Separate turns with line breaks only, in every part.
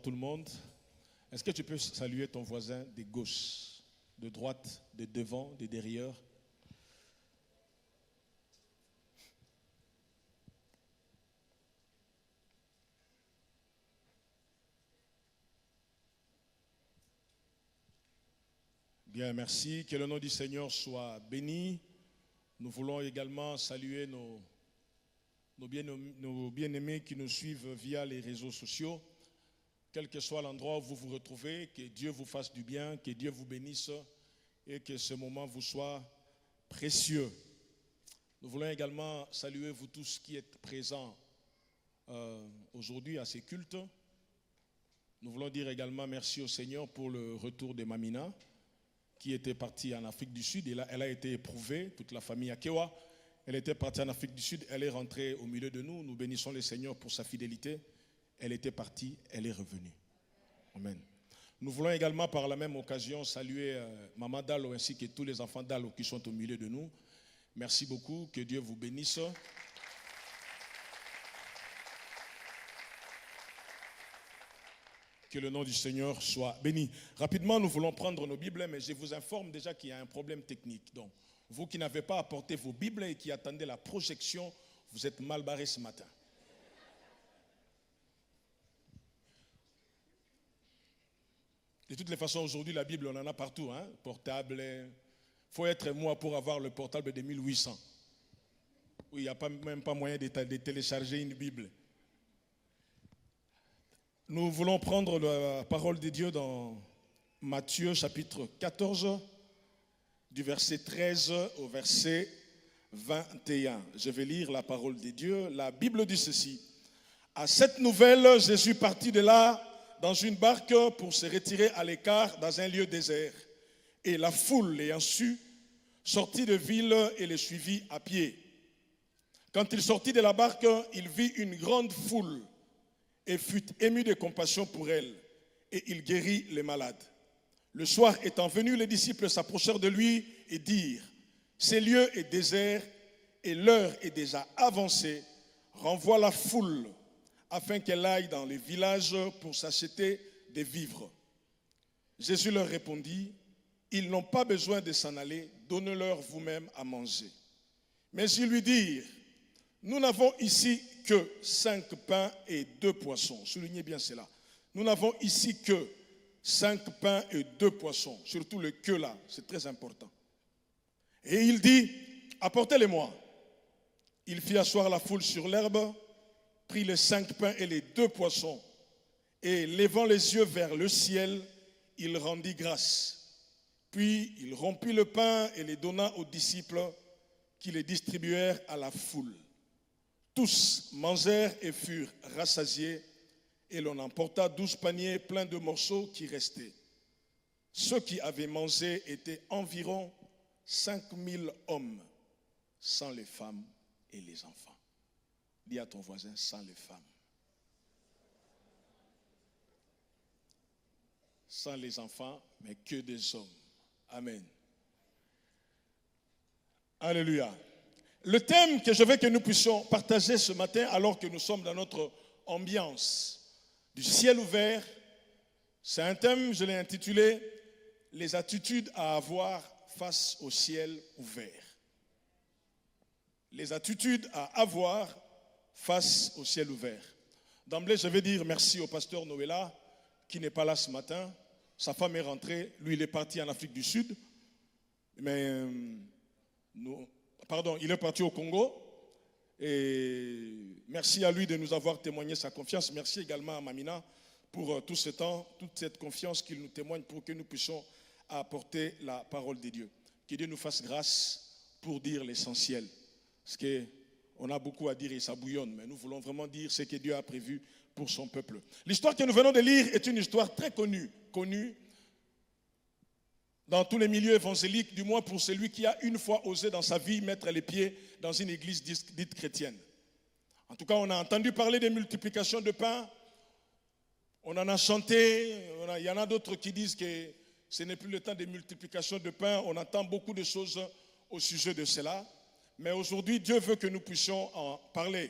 tout le monde. Est-ce que tu peux saluer ton voisin de gauche, de droite, de devant, de derrière? Bien, merci. Que le nom du Seigneur soit béni. Nous voulons également saluer nos bien-aimés qui nous suivent via les réseaux sociaux. Quel que soit l'endroit où vous vous retrouvez, que Dieu vous fasse du bien, que Dieu vous bénisse et que ce moment vous soit précieux. Nous voulons également saluer vous tous qui êtes présents aujourd'hui à ces cultes. Nous voulons dire également merci au Seigneur pour le retour de Mamina, qui était partie en Afrique du Sud. Et là, elle a été éprouvée, toute la famille Akewa. Elle était partie en Afrique du Sud, elle est rentrée au milieu de nous. Nous bénissons le Seigneur pour sa fidélité. Elle était partie, elle est revenue. Amen. Nous voulons également par la même occasion saluer Maman Dalo ainsi que tous les enfants Dalo qui sont au milieu de nous. Merci beaucoup, que Dieu vous bénisse. Que le nom du Seigneur soit béni. Rapidement, nous voulons prendre nos Bibles, mais je vous informe déjà qu'il y a un problème technique. Donc, vous qui n'avez pas apporté vos Bibles et qui attendez la projection, vous êtes mal barrés ce matin. De toutes les façons, aujourd'hui, la Bible, on en a partout. Hein? Portable. Il faut être moi pour avoir le portable de 1800. Oui, il n'y a même pas moyen de télécharger une Bible. Nous voulons prendre la parole de Dieu dans Matthieu chapitre 14, du verset 13 au verset 21. Je vais lire la parole de Dieu. La Bible dit ceci. À cette nouvelle, Jésus partit de là dans une barque pour se retirer à l'écart dans un lieu désert. Et la foule, l'ayant su, sortit de ville et le suivit à pied. Quand il sortit de la barque, il vit une grande foule et fut ému de compassion pour elle, et il guérit les malades. Le soir étant venu, les disciples s'approchèrent de lui et dirent, « Ce lieu est désert et l'heure est déjà avancée. Renvoie la foule afin qu'elle aille dans les villages pour s'acheter des vivres. » Jésus leur répondit, « Ils n'ont pas besoin de s'en aller, donnez-leur vous-même à manger. » Mais ils lui dirent, « Nous n'avons ici que 5 pains et 2 poissons. » Soulignez bien cela. Nous n'avons ici que 5 pains et 2 poissons. Surtout le que là, c'est très important. Et il dit, « Apportez-les-moi. » Il fit asseoir la foule sur l'herbe, prit les 5 pains et les 2 poissons, et levant les yeux vers le ciel, il rendit grâce. Puis il rompit le pain et les donna aux disciples qui les distribuèrent à la foule. Tous mangèrent et furent rassasiés, et l'on emporta 12 paniers pleins de morceaux qui restaient. Ceux qui avaient mangé étaient environ 5000 hommes, sans les femmes et les enfants. Dis à ton voisin, sans les femmes. Sans les enfants, mais que des hommes. Amen. Alléluia. Le thème que je veux que nous puissions partager ce matin, alors que nous sommes dans notre ambiance du ciel ouvert, c'est un thème, je l'ai intitulé « Les attitudes à avoir face au ciel ouvert ». Les attitudes à avoir face au ciel ouvert. D'emblée, je vais dire merci au pasteur Noëlla, qui n'est pas là ce matin. Sa femme est rentrée, lui il est parti en Afrique du Sud, mais il est parti au Congo. Et merci à lui de nous avoir témoigné sa confiance. Merci également à Mamina pour tout ce temps, toute cette confiance qu'il nous témoigne pour que nous puissions apporter la parole de Dieu. Que Dieu nous fasse grâce pour dire l'essentiel. Parce qu'on a beaucoup à dire et ça bouillonne, mais nous voulons vraiment dire ce que Dieu a prévu pour son peuple. L'histoire que nous venons de lire est une histoire très connue dans tous les milieux évangéliques, du moins pour celui qui a une fois osé dans sa vie mettre les pieds dans une église dite chrétienne. En tout cas, on a entendu parler des multiplications de pain, on en a chanté, il y en a d'autres qui disent que ce n'est plus le temps des multiplications de pain, on entend beaucoup de choses au sujet de cela, mais aujourd'hui, Dieu veut que nous puissions en parler.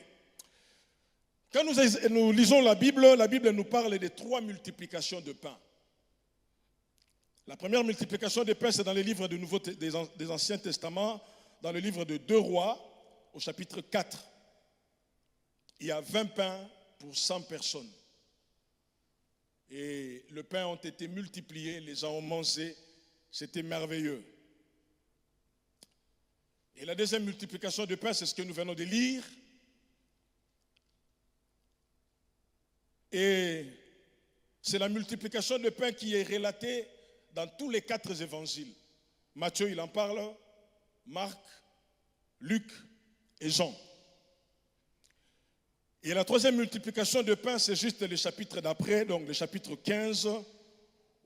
Quand nous lisons la Bible nous parle de 3 multiplications de pain. La première multiplication de pain, c'est dans les livres des Anciens Testaments, dans le livre de 2 Rois, au chapitre 4. Il y a 20 pains pour 100 personnes. Et le pain ont été multipliés, les gens ont mangé, c'était merveilleux. Et la deuxième multiplication de pain, c'est ce que nous venons de lire. Et c'est la multiplication de pain qui est relatée dans tous les 4 évangiles. Matthieu, il en parle, Marc, Luc et Jean. Et la troisième multiplication de pain, c'est juste le chapitre d'après, donc le chapitre 15,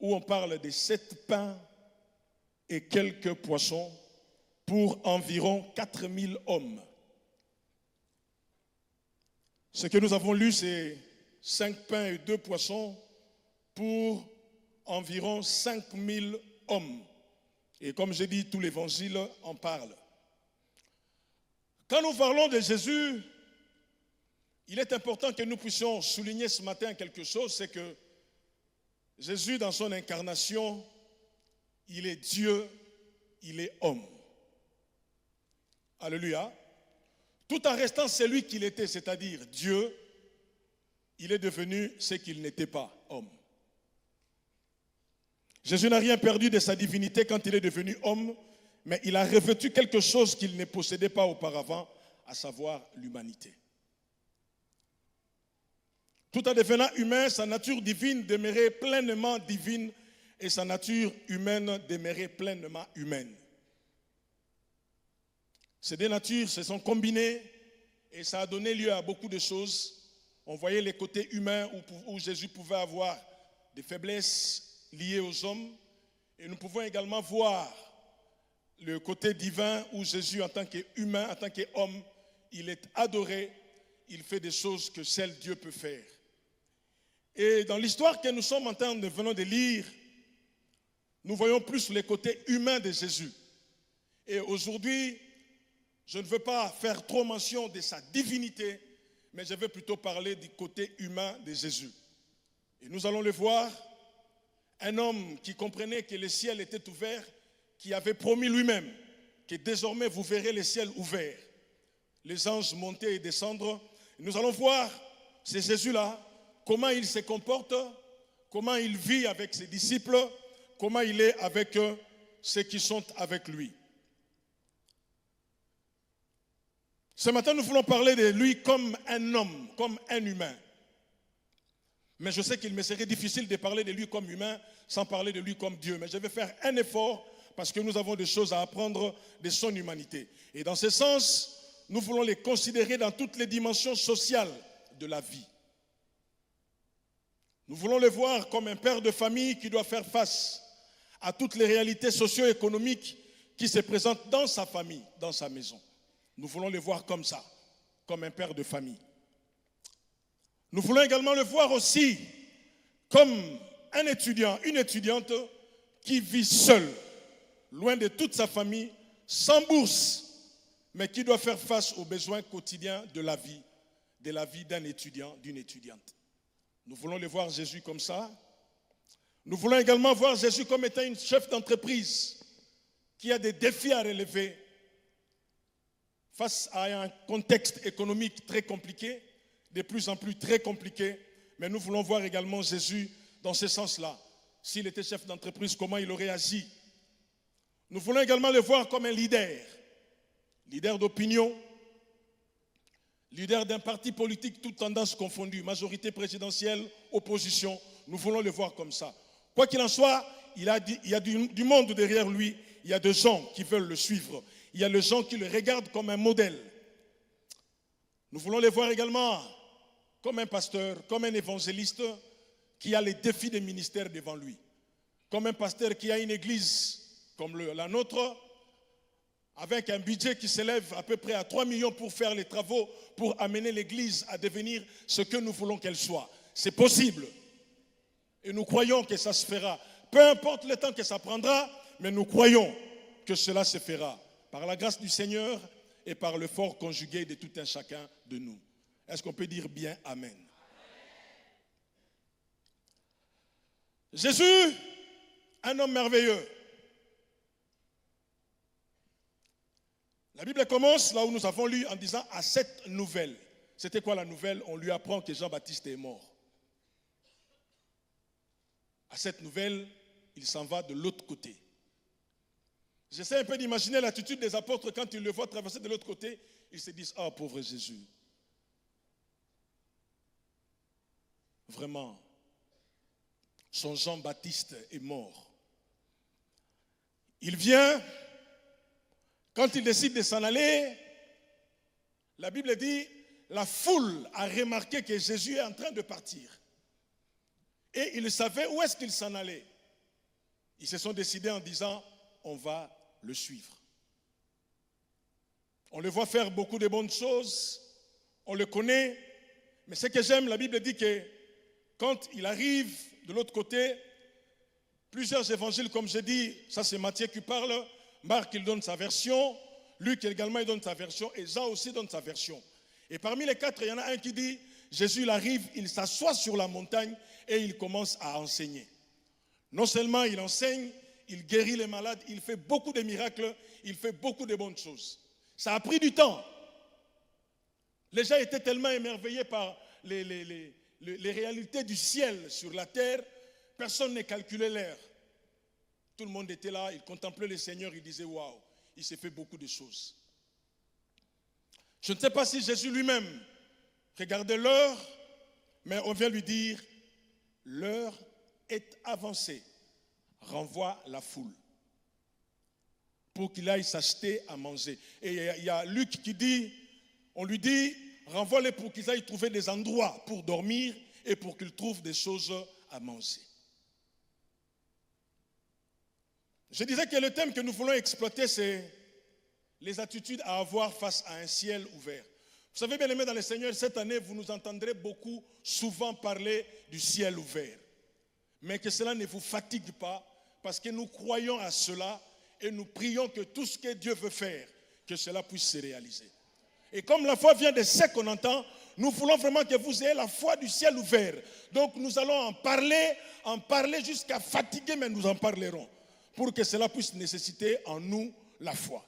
où on parle des 7 pains et quelques poissons pour environ 4000 hommes. Ce que nous avons lu, c'est 5 pains et 2 poissons pour environ 5000 hommes. Et comme j'ai dit, tout l'évangile en parle. Quand nous parlons de Jésus, il est important que nous puissions souligner ce matin quelque chose, c'est que Jésus, dans son incarnation, il est Dieu, il est homme. Alléluia. Tout en restant celui qu'il était, c'est-à-dire Dieu, il est devenu ce qu'il n'était pas, homme. Jésus n'a rien perdu de sa divinité quand il est devenu homme, mais il a revêtu quelque chose qu'il ne possédait pas auparavant, à savoir l'humanité. Tout en devenant humain, sa nature divine demeurait pleinement divine et sa nature humaine demeurait pleinement humaine. Ces deux natures se sont combinées et ça a donné lieu à beaucoup de choses. On voyait les côtés humains où Jésus pouvait avoir des faiblesses liées aux hommes. Et nous pouvons également voir le côté divin où Jésus, en tant qu'humain, en tant qu'homme, il est adoré, il fait des choses que seul Dieu peut faire. Et dans l'histoire que nous sommes en train de venir de lire, nous voyons plus les côtés humains de Jésus. Et aujourd'hui, je ne veux pas faire trop mention de sa divinité, mais je vais plutôt parler du côté humain de Jésus. Et nous allons le voir, un homme qui comprenait que le ciel était ouvert, qui avait promis lui-même que désormais vous verrez le ciel ouvert, les anges monter et descendre. Nous allons voir, c'est Jésus-là, comment il se comporte, comment il vit avec ses disciples, comment il est avec ceux qui sont avec lui. Ce matin, nous voulons parler de lui comme un homme, comme un humain. Mais je sais qu'il me serait difficile de parler de lui comme humain sans parler de lui comme Dieu. Mais je vais faire un effort parce que nous avons des choses à apprendre de son humanité. Et dans ce sens, nous voulons les considérer dans toutes les dimensions sociales de la vie. Nous voulons le voir comme un père de famille qui doit faire face à toutes les réalités socio-économiques qui se présentent dans sa famille, dans sa maison. Nous voulons le voir comme ça, comme un père de famille. Nous voulons également le voir aussi comme un étudiant, une étudiante qui vit seule, loin de toute sa famille, sans bourse, mais qui doit faire face aux besoins quotidiens de la vie d'un étudiant, d'une étudiante. Nous voulons le voir Jésus comme ça. Nous voulons également voir Jésus comme étant une chef d'entreprise qui a des défis à relever face à un contexte économique très compliqué, de plus en plus très compliqué, mais nous voulons voir également Jésus dans ce sens-là. S'il était chef d'entreprise, comment il aurait agi. Nous voulons également le voir comme un leader d'opinion, leader d'un parti politique, toutes tendances confondues, majorité présidentielle, opposition. Nous voulons le voir comme ça. Quoi qu'il en soit, il y a du monde derrière lui, il y a des gens qui veulent le suivre. Il y a les gens qui le regardent comme un modèle. Nous voulons les voir également comme un pasteur, comme un évangéliste qui a les défis des ministères devant lui. Comme un pasteur qui a une église comme la nôtre, avec un budget qui s'élève à peu près à 3 millions pour faire les travaux, pour amener l'église à devenir ce que nous voulons qu'elle soit. C'est possible. Et nous croyons que ça se fera. Peu importe le temps que ça prendra, mais nous croyons que cela se fera. Par la grâce du Seigneur et par le fort conjugué de tout un chacun de nous. Est-ce qu'on peut dire bien Amen? Jésus, un homme merveilleux. La Bible commence là où nous avons lu en disant à cette nouvelle. C'était quoi la nouvelle? On lui apprend que Jean-Baptiste est mort. À cette nouvelle, il s'en va de l'autre côté. J'essaie un peu d'imaginer l'attitude des apôtres quand ils le voient traverser de l'autre côté. Ils se disent, oh pauvre Jésus. Vraiment, son Jean-Baptiste est mort. Il vient, quand il décide de s'en aller, la Bible dit, la foule a remarqué que Jésus est en train de partir. Et ils savaient où est-ce qu'il s'en allait. Ils se sont décidés en disant, on va le suivre. On le voit faire beaucoup de bonnes choses, on le connaît, mais ce que j'aime, la Bible dit que quand il arrive de l'autre côté, plusieurs évangiles, comme j'ai dit, ça c'est Matthieu qui parle, Marc il donne sa version, Luc également il donne sa version, et Jean aussi donne sa version. Et parmi les quatre, il y en a un qui dit, Jésus il arrive, il s'assoit sur la montagne et il commence à enseigner. Non seulement il enseigne, il guérit les malades, il fait beaucoup de miracles, il fait beaucoup de bonnes choses. Ça a pris du temps. Les gens étaient tellement émerveillés par les réalités du ciel sur la terre, personne ne calculait l'heure. Tout le monde était là, il contemplait le Seigneur, il disait waouh, il s'est fait beaucoup de choses. Je ne sais pas si Jésus lui-même regardait l'heure, mais on vient lui dire, l'heure est avancée, renvoie la foule pour qu'il aille s'acheter à manger. Et il y a Luc qui dit, on lui dit, renvoie-les pour qu'ils aillent trouver des endroits pour dormir et pour qu'ils trouvent des choses à manger. Je disais que le thème que nous voulons exploiter, c'est les attitudes à avoir face à un ciel ouvert. Vous savez, bien aimés dans le Seigneur, cette année, vous nous entendrez beaucoup, souvent parler du ciel ouvert. Mais que cela ne vous fatigue pas, parce que nous croyons à cela et nous prions que tout ce que Dieu veut faire, que cela puisse se réaliser. Et comme la foi vient de ce qu'on entend, nous voulons vraiment que vous ayez la foi du ciel ouvert. Donc nous allons en parler jusqu'à fatiguer, mais nous en parlerons, pour que cela puisse nécessiter en nous la foi.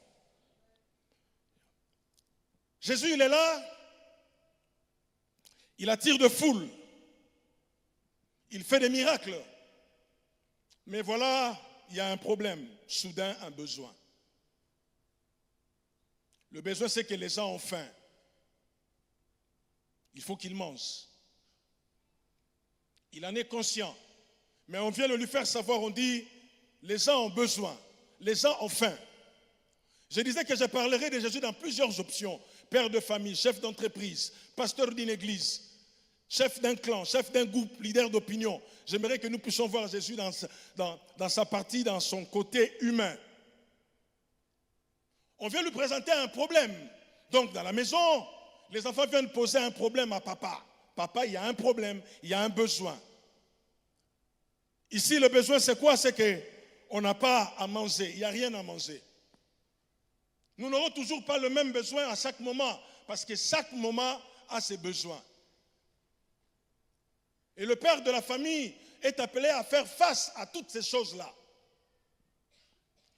Jésus, il est là, il attire de foule, il fait des miracles. Mais voilà, il y a un problème, soudain un besoin. Le besoin, c'est que les gens ont faim. Il faut qu'ils mangent. Il en est conscient. Mais on vient de lui faire savoir, on dit, les gens ont besoin, les gens ont faim. Je disais que je parlerai de Jésus dans plusieurs options. Père de famille, chef d'entreprise, pasteur d'une église, chef d'un clan, chef d'un groupe, leader d'opinion. J'aimerais que nous puissions voir Jésus dans sa partie, dans son côté humain. On vient lui présenter un problème. Donc dans la maison, les enfants viennent poser un problème à papa. Papa, il y a un problème, il y a un besoin. Ici, le besoin, c'est quoi? C'est qu'on n'a pas à manger, il n'y a rien à manger. Nous n'aurons toujours pas le même besoin à chaque moment, parce que chaque moment a ses besoins. Et le père de la famille est appelé à faire face à toutes ces choses-là.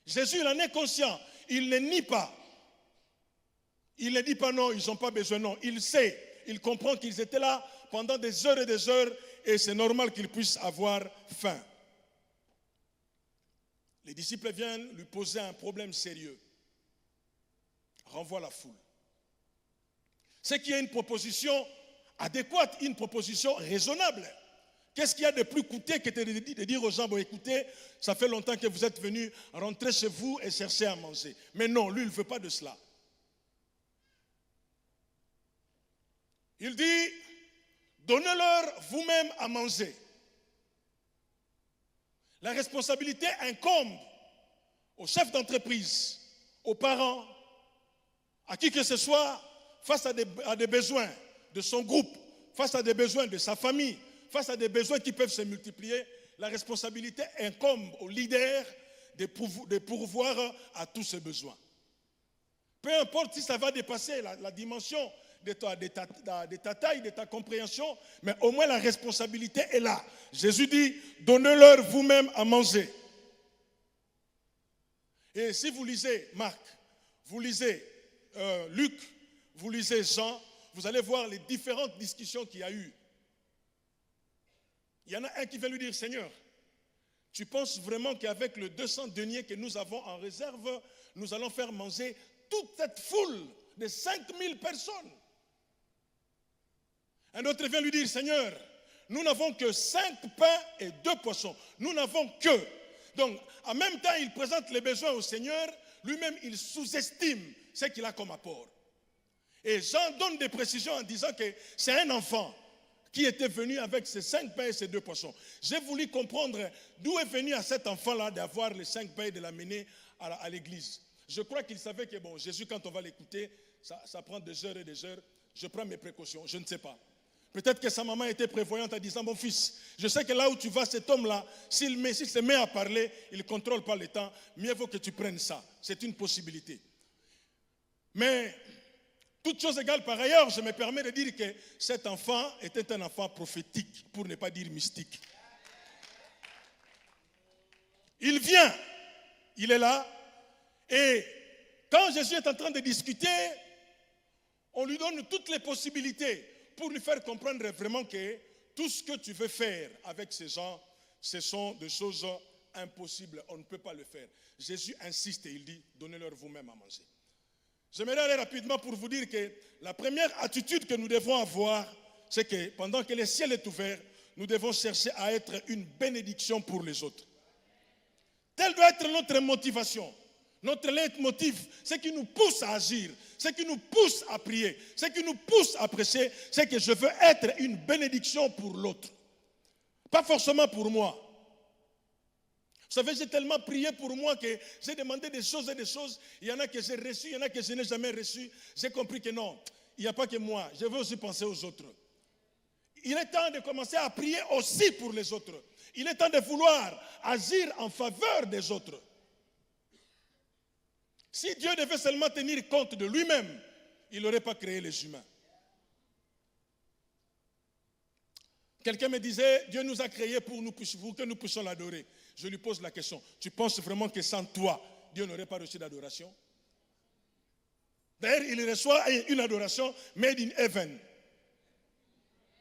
Jésus, il en est conscient, il ne nie pas. Il ne dit pas non, ils n'ont pas besoin, non. Il sait, il comprend qu'ils étaient là pendant des heures et c'est normal qu'ils puissent avoir faim. Les disciples viennent lui poser un problème sérieux. Renvoie la foule. C'est qu'il y a une proposition adéquate, une proposition raisonnable. Qu'est-ce qu'il y a de plus coûteux que de dire aux gens, bon écoutez, ça fait longtemps que vous êtes venus, rentrez chez vous et cherchez à manger. Mais non, lui, il ne veut pas de cela. Il dit, donnez-leur vous-même à manger. La responsabilité incombe aux chefs d'entreprise, aux parents, à qui que ce soit, face à des besoins de son groupe, face à des besoins de sa famille, face à des besoins qui peuvent se multiplier, la responsabilité incombe aux leaders de pourvoir à tous ces besoins. Peu importe si ça va dépasser la dimension de ta taille, de ta compréhension, mais au moins la responsabilité est là. Jésus dit, donnez-leur vous-même à manger. Et si vous lisez Marc, vous lisez Luc, vous lisez Jean, vous allez voir les différentes discussions qu'il y a eu. Il y en a un qui va lui dire, Seigneur, tu penses vraiment qu'avec le 200 deniers que nous avons en réserve, nous allons faire manger toute cette foule de 5000 personnes? Un autre vient lui dire, Seigneur, nous n'avons que 5 pains et 2 poissons. Nous n'avons que. Donc, en même temps, il présente les besoins au Seigneur. Lui-même, il sous-estime ce qu'il a comme apport. Et Jean donne des précisions en disant que c'est un enfant qui était venu avec ses 5 pains et ses 2 poissons. J'ai voulu comprendre d'où est venu à cet enfant-là d'avoir les 5 pains et de l'amener à l'église. Je crois qu'il savait que, bon, Jésus, quand on va l'écouter, ça prend des heures et des heures. Je prends mes précautions, je ne sais pas. Peut-être que sa maman était prévoyante en disant, mon fils, je sais que là où tu vas, cet homme-là, s'il se met à parler, il ne contrôle pas le temps, mieux vaut que tu prennes ça. C'est une possibilité. Mais, toute chose égale par ailleurs, je me permets de dire que cet enfant était un enfant prophétique, pour ne pas dire mystique. Il vient, il est là, et quand Jésus est en train de discuter, on lui donne toutes les possibilités pour lui faire comprendre vraiment que tout ce que tu veux faire avec ces gens, ce sont des choses impossibles, on ne peut pas le faire. Jésus insiste et il dit, donnez-leur vous-même à manger. J'aimerais aller rapidement pour vous dire que la première attitude que nous devons avoir, c'est que pendant que le ciel est ouvert, nous devons chercher à être une bénédiction pour les autres. Telle doit être notre motivation. Notre leitmotiv, ce qui nous pousse à agir, ce qui nous pousse à prier, ce qui nous pousse à prêcher, c'est que je veux être une bénédiction pour l'autre. Pas forcément pour moi. Vous savez, j'ai tellement prié pour moi que j'ai demandé des choses et des choses. Il y en a que j'ai reçues, il y en a que je n'ai jamais reçues. J'ai compris que non, il n'y a pas que moi. Je veux aussi penser aux autres. Il est temps de commencer à prier aussi pour les autres. Il est temps de vouloir agir en faveur des autres. Si Dieu devait seulement tenir compte de lui-même, il n'aurait pas créé les humains. Quelqu'un me disait, Dieu nous a créés pour que nous puissions l'adorer. Je lui pose la question, tu penses vraiment que sans toi, Dieu n'aurait pas reçu d'adoration? D'ailleurs, il reçoit une adoration made in heaven.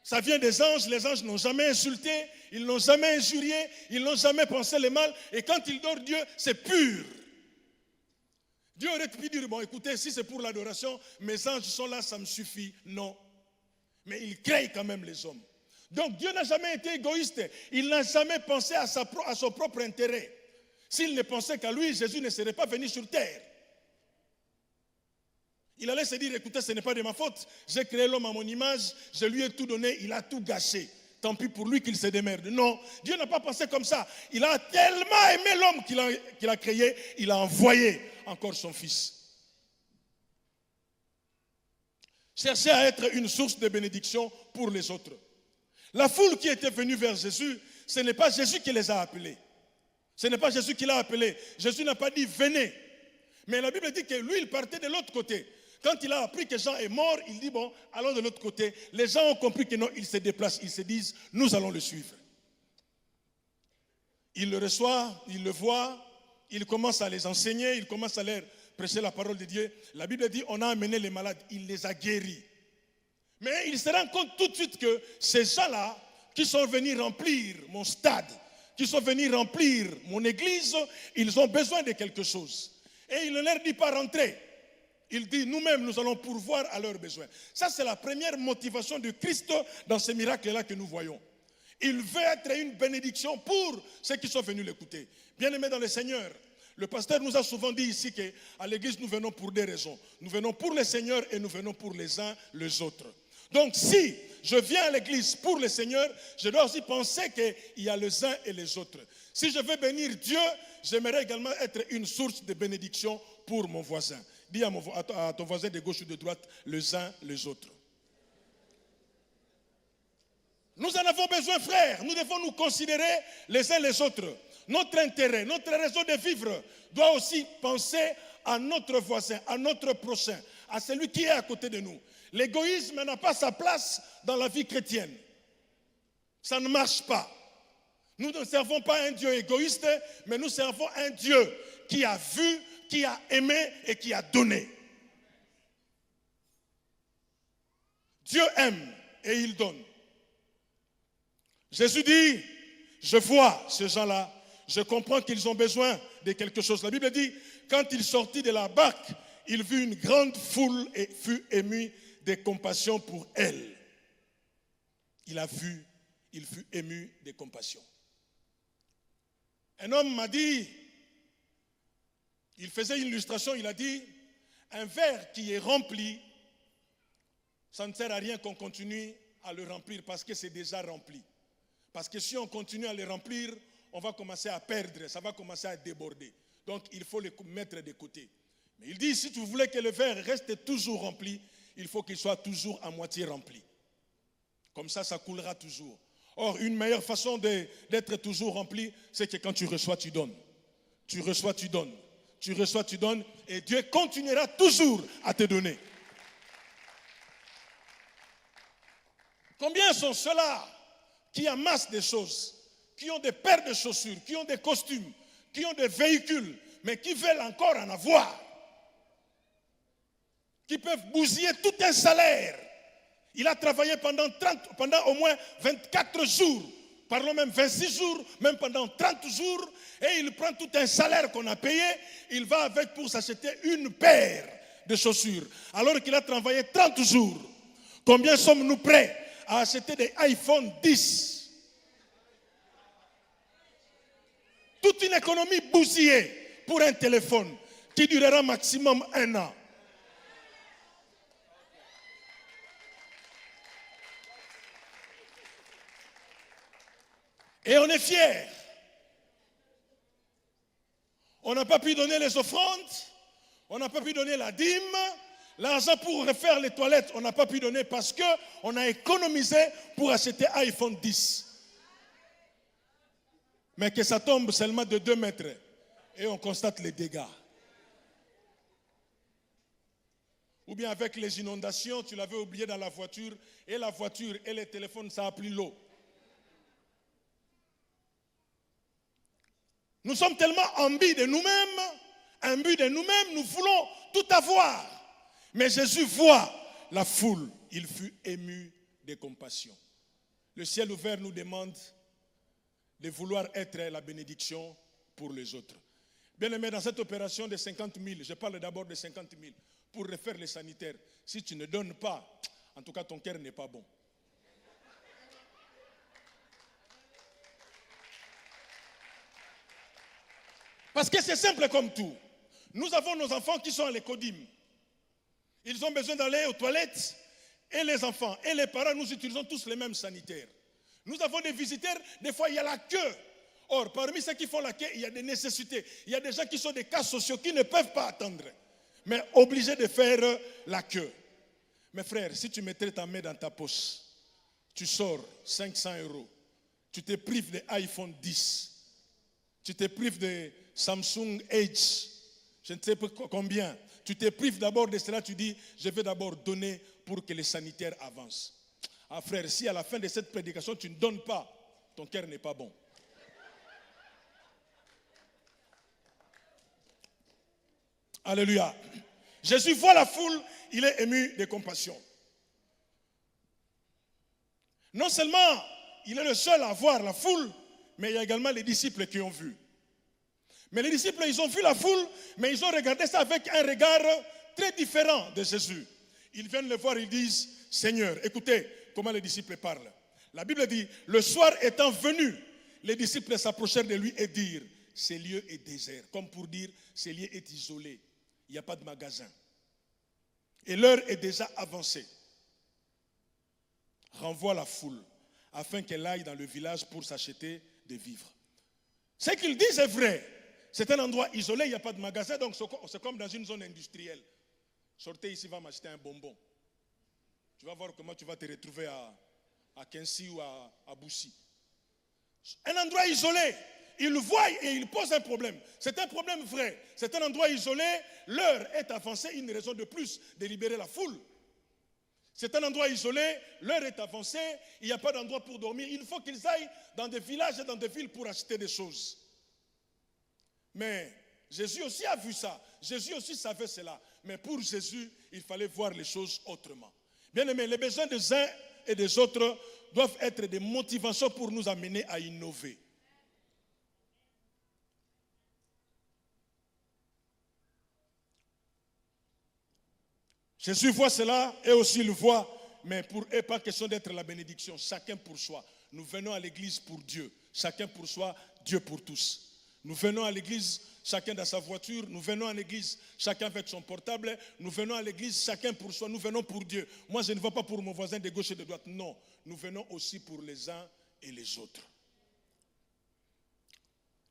Ça vient des anges, les anges n'ont jamais insulté, ils n'ont jamais injurié, ils n'ont jamais pensé le mal, et quand ils adorent Dieu, c'est pur. Dieu aurait pu dire, bon écoutez, si c'est pour l'adoration, mes anges sont là, ça me suffit. Non. Mais il crée quand même les hommes. Donc Dieu n'a jamais été égoïste. Il n'a jamais pensé à son propre intérêt. S'il ne pensait qu'à lui, Jésus ne serait pas venu sur terre. Il allait se dire, écoutez, ce n'est pas de ma faute. J'ai créé l'homme à mon image, je lui ai tout donné, il a tout gâché. Tant pis pour lui qu'il se démerde. Non, Dieu n'a pas pensé comme ça. Il a tellement aimé l'homme qu'il a créé, il a envoyé encore son fils. Cherchez à être une source de bénédiction pour les autres. La foule qui était venue vers Jésus, ce n'est pas Jésus qui les a appelés. Ce n'est pas Jésus qui l'a appelé. Jésus n'a pas dit venez. Mais la Bible dit que lui, il partait de l'autre côté. Quand il a appris que Jean est mort, il dit bon, allons de l'autre côté. Les gens ont compris que non, ils se déplacent. Ils se disent, nous allons le suivre. Il le reçoit, il le voit, il commence à les enseigner, il commence à leur prêcher la parole de Dieu. La Bible dit, on a amené les malades, il les a guéris. Mais il se rend compte tout de suite que ces gens-là, qui sont venus remplir mon stade, qui sont venus remplir mon église, ils ont besoin de quelque chose. Et il ne leur dit pas rentrer. Il dit, nous-mêmes, nous allons pourvoir à leurs besoins. Ça, c'est la première motivation de Christ dans ce miracle-là que nous voyons. Il veut être une bénédiction pour ceux qui sont venus l'écouter. Bien-aimés dans le Seigneur, le pasteur nous a souvent dit ici qu'à l'église, nous venons pour des raisons. Nous venons pour le Seigneur et nous venons pour les uns, les autres. Donc, si je viens à l'église pour le Seigneur, je dois aussi penser qu'il y a les uns et les autres. Si je veux bénir Dieu, j'aimerais également être une source de bénédiction pour mon voisin. Dis à ton voisin de gauche ou de droite, les uns, les autres. Nous en avons besoin, frères. Nous devons nous considérer les uns les autres. Notre intérêt, notre raison de vivre doit aussi penser à notre voisin, à notre prochain, à celui qui est à côté de nous. L'égoïsme n'a pas sa place dans la vie chrétienne. Ça ne marche pas. Nous ne servons pas un Dieu égoïste, mais nous servons un Dieu qui a vu, qui a aimé et qui a donné. Dieu aime et il donne. Jésus dit, je vois ces gens-là, je comprends qu'ils ont besoin de quelque chose. La Bible dit, quand il sortit de la barque, il vit une grande foule et fut ému de compassion pour elle. Il fut ému de compassion. Un homme m'a dit, il faisait une illustration, il a dit, un verre qui est rempli, ça ne sert à rien qu'on continue à le remplir parce que c'est déjà rempli. Parce que si on continue à le remplir, on va commencer à perdre, ça va commencer à déborder. Donc il faut le mettre de côté. Mais il dit, si tu voulais que le verre reste toujours rempli, il faut qu'il soit toujours à moitié rempli. Comme ça coulera toujours. Or, une meilleure façon d'être toujours rempli, c'est que quand tu reçois, tu donnes. Tu reçois, tu donnes. Tu reçois, tu donnes. Et Dieu continuera toujours à te donner. Combien sont ceux-là qui amassent des choses, qui ont des paires de chaussures, qui ont des costumes, qui ont des véhicules, mais qui veulent encore en avoir, qui peuvent bousiller tout un salaire. Il a travaillé pendant au moins 24 jours, parlons même 26 jours, même pendant 30 jours, et il prend tout un salaire qu'on a payé, il va avec pour s'acheter une paire de chaussures, alors qu'il a travaillé 30 jours. Combien sommes-nous prêts à acheter des iPhone 10? Toute une économie bousillée pour un téléphone qui durera maximum 1 an. Et on est fiers. On n'a pas pu donner les offrandes, on n'a pas pu donner la dîme, l'argent pour refaire les toilettes, on n'a pas pu donner parce qu'on a économisé pour acheter iPhone 10. Mais que ça tombe seulement de 2 mètres et on constate les dégâts. Ou bien avec les inondations, tu l'avais oublié dans la voiture et les téléphones, ça a pris l'eau. Nous sommes tellement imbus de nous-mêmes, nous voulons tout avoir. Mais Jésus voit la foule, il fut ému de compassion. Le ciel ouvert nous demande de vouloir être la bénédiction pour les autres. Bien aimé, dans cette opération de 50 000, je parle d'abord de 50 000, pour refaire les sanitaires. Si tu ne donnes pas, en tout cas ton cœur n'est pas bon. Parce que c'est simple comme tout. Nous avons nos enfants qui sont à l'écodim. Ils ont besoin d'aller aux toilettes. Et les enfants et les parents, nous utilisons tous les mêmes sanitaires. Nous avons des visiteurs, des fois il y a la queue. Or, parmi ceux qui font la queue, il y a des nécessités. Il y a des gens qui sont des cas sociaux qui ne peuvent pas attendre. Mais obligés de faire la queue. Mes frères, si tu mettrais ta main dans ta poche, tu sors 500 €. Tu te prives de iPhone 10. Tu te prives de Samsung Edge, je ne sais pas combien. Tu te prives d'abord de cela, tu dis, je vais d'abord donner pour que les sanitaires avancent. Ah frère, si à la fin de cette prédication, tu ne donnes pas, ton cœur n'est pas bon. Alléluia. Jésus voit la foule, il est ému de compassion. Non seulement il est le seul à voir la foule, mais il y a également les disciples qui ont vu. Mais les disciples, ils ont vu la foule, mais ils ont regardé ça avec un regard très différent de Jésus. Ils viennent le voir, ils disent, Seigneur, écoutez comment les disciples parlent. La Bible dit, le soir étant venu, les disciples s'approchèrent de lui et dirent, ce lieu est désert. Comme pour dire, ce lieu est isolé. Il n'y a pas de magasin. Et l'heure est déjà avancée. Renvoie la foule, afin qu'elle aille dans le village pour s'acheter des vivres. Ce qu'ils disent est vrai. C'est un endroit isolé, il n'y a pas de magasin, donc c'est comme dans une zone industrielle. Sortez ici, va m'acheter un bonbon. Tu vas voir comment tu vas te retrouver à Kensi ou à Boussi. Un endroit isolé. ils voient et ils posent un problème. C'est un problème vrai. C'est un endroit isolé. L'heure est avancée, une raison de plus de libérer la foule. C'est un endroit isolé, l'heure est avancée, il n'y a pas d'endroit pour dormir. Il faut qu'ils aillent dans des villages et dans des villes pour acheter des choses. Mais Jésus aussi a vu ça. Jésus aussi savait cela. Mais pour Jésus, il fallait voir les choses autrement. Bien aimé, les besoins des uns et des autres doivent être des motivations pour nous amener à innover. Jésus voit cela, et aussi le voit, mais pour eux, pas question d'être la bénédiction, chacun pour soi. Nous venons à l'église pour Dieu, chacun pour soi, Dieu pour tous. Nous venons à l'église, chacun dans sa voiture, nous venons à l'église, chacun avec son portable, nous venons à l'église, chacun pour soi, nous venons pour Dieu. Moi, je ne vais pas pour mon voisin de gauche et de droite, non. Nous venons aussi pour les uns et les autres.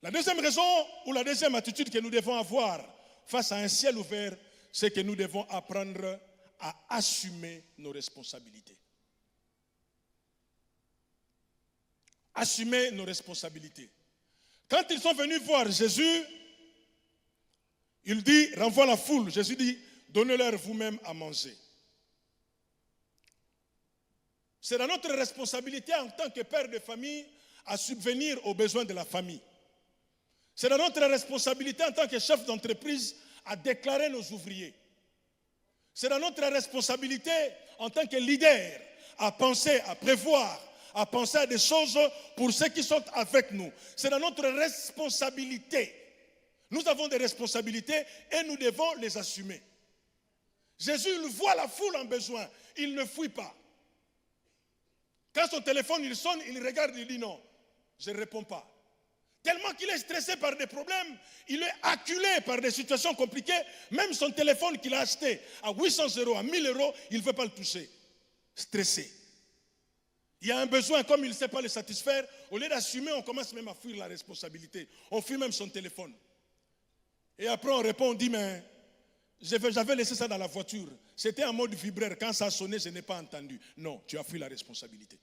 La deuxième raison, ou la deuxième attitude que nous devons avoir face à un ciel ouvert, c'est que nous devons apprendre à assumer nos responsabilités. Assumer nos responsabilités. Quand ils sont venus voir Jésus, il dit, renvoie la foule. Jésus dit, donnez-leur vous-même à manger. C'est dans notre responsabilité en tant que père de famille à subvenir aux besoins de la famille. C'est dans notre responsabilité en tant que chef d'entreprise à déclarer nos ouvriers. C'est dans notre responsabilité en tant que leader à penser, à prévoir, à penser à des choses pour ceux qui sont avec nous. C'est dans notre responsabilité. Nous avons des responsabilités et nous devons les assumer. Jésus, il voit la foule en besoin. Il ne fuit pas. Quand son téléphone il sonne, il regarde, il dit non, je ne réponds pas. Tellement qu'il est stressé par des problèmes, il est acculé par des situations compliquées. Même son téléphone qu'il a acheté à 800 €, à 1000 €, il ne veut pas le toucher. Stressé. Il y a un besoin, comme il ne sait pas le satisfaire, au lieu d'assumer, on commence même à fuir la responsabilité. On fuit même son téléphone. Et après on répond, on dit, mais j'avais laissé ça dans la voiture. C'était en mode vibraire. Quand ça a sonné, je n'ai pas entendu. Non, tu as fui la responsabilité.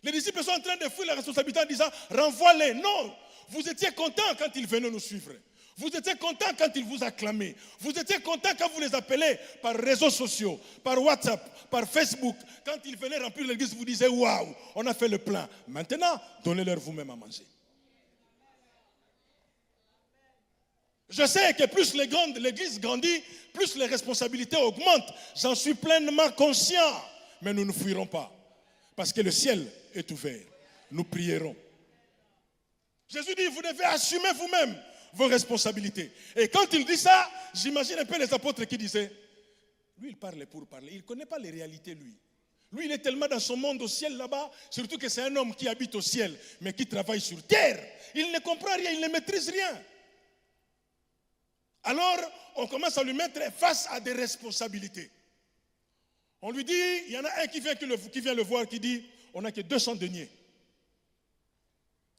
Les disciples sont en train de fuir la responsabilité en disant, renvoie-les. Non, vous étiez contents quand ils venaient nous suivre. Vous étiez contents quand ils vous acclamaient. Vous étiez contents quand vous les appelez par réseaux sociaux, par WhatsApp, par Facebook. Quand ils venaient remplir l'église, vous disiez, waouh, on a fait le plein. Maintenant, donnez-leur vous-même à manger. Je sais que plus l'église grandit, plus les responsabilités augmentent. J'en suis pleinement conscient. Mais nous ne fuirons pas. Parce que le ciel est ouvert. Nous prierons. Jésus dit, vous devez assumer vous-même vos responsabilités. Et quand il dit ça, j'imagine un peu les apôtres qui disaient, lui il parle pour parler, il ne connaît pas les réalités lui. Lui il est tellement dans son monde au ciel là-bas, surtout que c'est un homme qui habite au ciel, mais qui travaille sur terre. Il ne comprend rien, il ne maîtrise rien. Alors, on commence à lui mettre face à des responsabilités. On lui dit, il y en a un qui vient le voir, qui dit, on n'a que 200 deniers.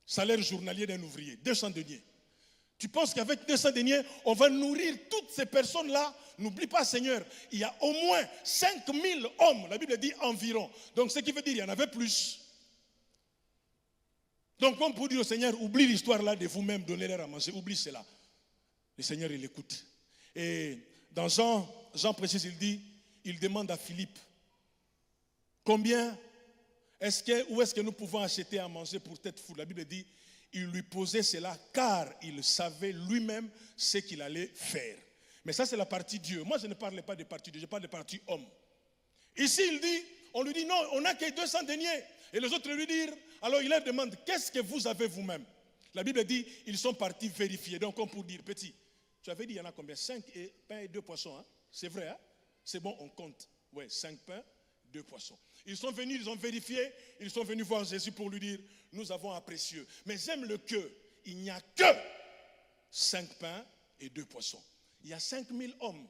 Salaire journalier d'un ouvrier, 200 deniers. Tu penses qu'avec 200 deniers, on va nourrir toutes ces personnes-là? N'oublie pas, Seigneur, il y a au moins 5000 hommes, la Bible dit environ. Donc, ce qui veut dire qu'il y en avait plus. Donc, comme pour dire au Seigneur, oublie l'histoire là de vous-même, donnez-leur à manger, oublie cela. Le Seigneur, il écoute. Et dans Jean précise, il dit, il demande à Philippe, combien où est-ce que nous pouvons acheter à manger pour tête foule? La Bible dit, il lui posait cela car il savait lui-même ce qu'il allait faire. Mais ça, c'est la partie Dieu. Moi, je ne parle pas de partie Dieu, je parle de partie homme. Ici, on lui dit, non, on n'a que 200 deniers. Et les autres lui disent, alors il leur demande, qu'est-ce que vous avez vous-même? La Bible dit, ils sont partis vérifier. Donc, comme pour dire, petit, tu avais dit, il y en a combien? 5 pains et 2 poissons. Hein? C'est vrai, hein? C'est bon, on compte. Oui, 5 pains, 2 poissons. Ils sont venus, ils ont vérifié, ils sont venus voir Jésus pour lui dire, nous avons apprécié. Mais j'aime le que, il n'y a que 5 pains et 2 poissons. Il y a 5000 hommes.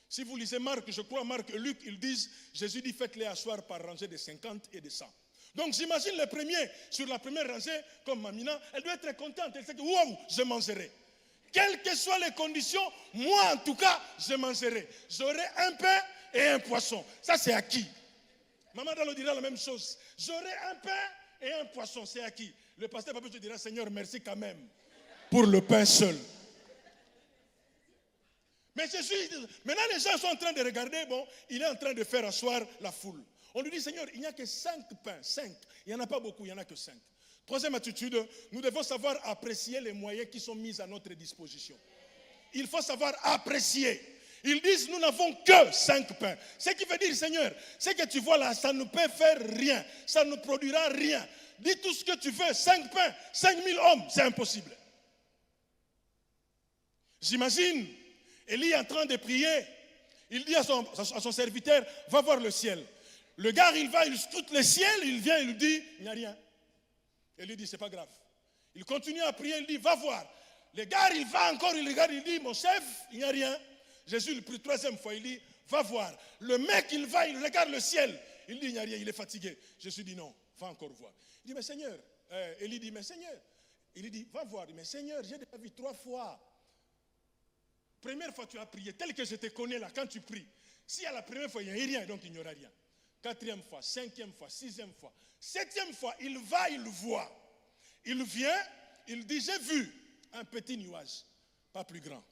Si vous lisez Marc, je crois Marc et Luc, ils disent, Jésus dit, faites-les asseoir par rangée de 50 et de 100. Donc j'imagine le premier, sur la première rangée, comme Mamina, elle doit être contente, elle sait que, waouh, je mangerai. Quelles que soient les conditions, moi en tout cas, je mangerai. J'aurai un pain et un poisson. Ça c'est acquis. Maman Dalo dira la même chose. J'aurai un pain et un poisson, c'est acquis. Le pasteur Papy te dira, Seigneur, merci quand même pour le pain seul. Mais Jésus, maintenant les gens sont en train de regarder, bon, il est en train de faire asseoir la foule. On lui dit, Seigneur, il n'y a que 5 pains, 5. Il n'y en a pas beaucoup, il n'y en a que 5. Troisième attitude, nous devons savoir apprécier les moyens qui sont mis à notre disposition. Il faut savoir apprécier. Ils disent, nous n'avons que 5 pains. Ce qui veut dire, Seigneur, ce que tu vois là, ça ne peut faire rien. Ça ne produira rien. Dis tout ce que tu veux, 5 pains, 5000 hommes, c'est impossible. J'imagine, Élie est en train de prier. Il dit à son serviteur, va voir le ciel. Le gars, il va, il scrute le ciel, il vient, il lui dit, il n'y a rien. Élie dit, c'est pas grave. Il continue à prier, il dit, va voir. Le gars, il va encore, il regarde, il dit, mon chef, il n'y a rien. Jésus, il prie 3e fois, il dit, va voir. Le mec, il va, il regarde le ciel. Il dit, il n'y a rien, il est fatigué. Jésus dit, non, va encore voir. Il dit, mais Seigneur, Élie dit, mais Seigneur. Il dit, va voir. Il dit, mais Seigneur, j'ai déjà vu 3 fois. Première fois, tu as prié, tel que je te connais là, quand tu pries. Si à la première fois, il n'y a rien, donc il n'y aura rien. 4e fois, 5e fois, 6e fois. 7e fois, il va, il voit. Il vient, il dit, j'ai vu un petit nuage, pas plus grand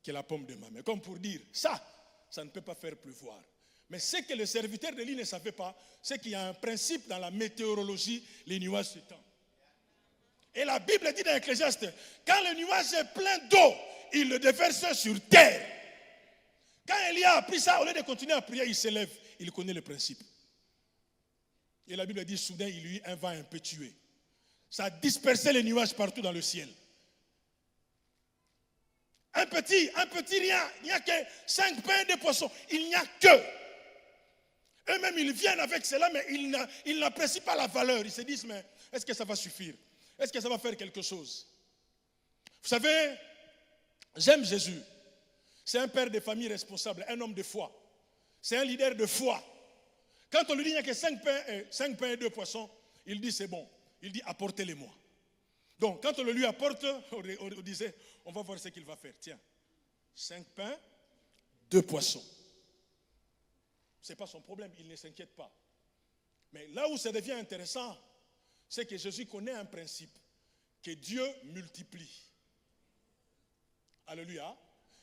que la paume de ma main. Comme pour dire, ça ne peut pas faire pleuvoir. Mais ce que le serviteur d'Élie ne savait pas, c'est qu'il y a un principe dans la météorologie, les nuages s'étendent. Et la Bible dit dans Ecclésiaste, quand le nuage est plein d'eau, il le déverse sur terre. Quand Élie a appris ça, au lieu de continuer à prier, il s'élève. Il connaît le principe. Et la Bible dit, soudain, il y eut un vent impétueux. Ça a dispersé les nuages partout dans le ciel. Un petit rien. Il n'y a que 5 pains et 2 poissons. Il n'y a que. Eux-mêmes, ils viennent avec cela, mais ils n'apprécient pas la valeur. Ils se disent, mais est-ce que ça va suffire? Est-ce que ça va faire quelque chose? Vous savez, j'aime Jésus. C'est un père de famille responsable, un homme de foi. C'est un leader de foi. Quand on lui dit qu'il n'y a que 5 pains et 2 poissons, il dit c'est bon. Il dit apportez-les-moi. Donc quand on le lui apporte, on disait on va voir ce qu'il va faire. Tiens, 5 pains, 2 poissons. Ce n'est pas son problème, il ne s'inquiète pas. Mais là où ça devient intéressant, c'est que Jésus connaît un principe, que Dieu multiplie. Alléluia.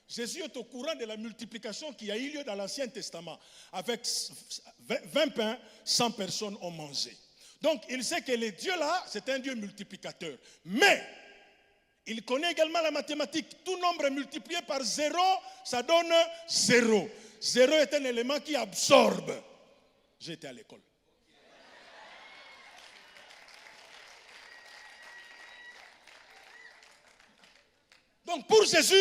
Jésus est au courant de la multiplication qui a eu lieu dans l'Ancien Testament. Avec 20 pains, 100 personnes ont mangé. Donc il sait que le Dieu là, c'est un Dieu multiplicateur. Mais il connaît également la mathématique. Tout nombre multiplié par 0, ça donne 0. 0 est un élément qui absorbe. J'étais à l'école. Donc pour Jésus,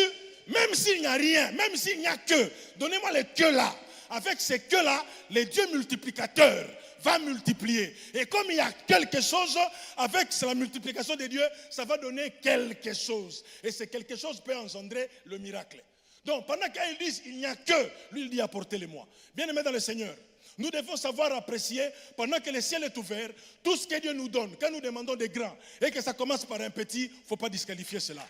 même s'il n'y a rien, même s'il n'y a que, donnez-moi les que là. Avec ces que là, le Dieu multiplicateur va multiplier. Et comme il y a quelque chose, avec la multiplication de Dieu, ça va donner quelque chose. Et ce quelque chose peut engendrer le miracle. Donc pendant qu'ils disent il n'y a que, lui il dit apportez-les-moi. Bien-aimés dans le Seigneur, nous devons savoir apprécier, pendant que le ciel est ouvert, tout ce que Dieu nous donne. Quand nous demandons des grands, et que ça commence par un petit, il ne faut pas disqualifier cela.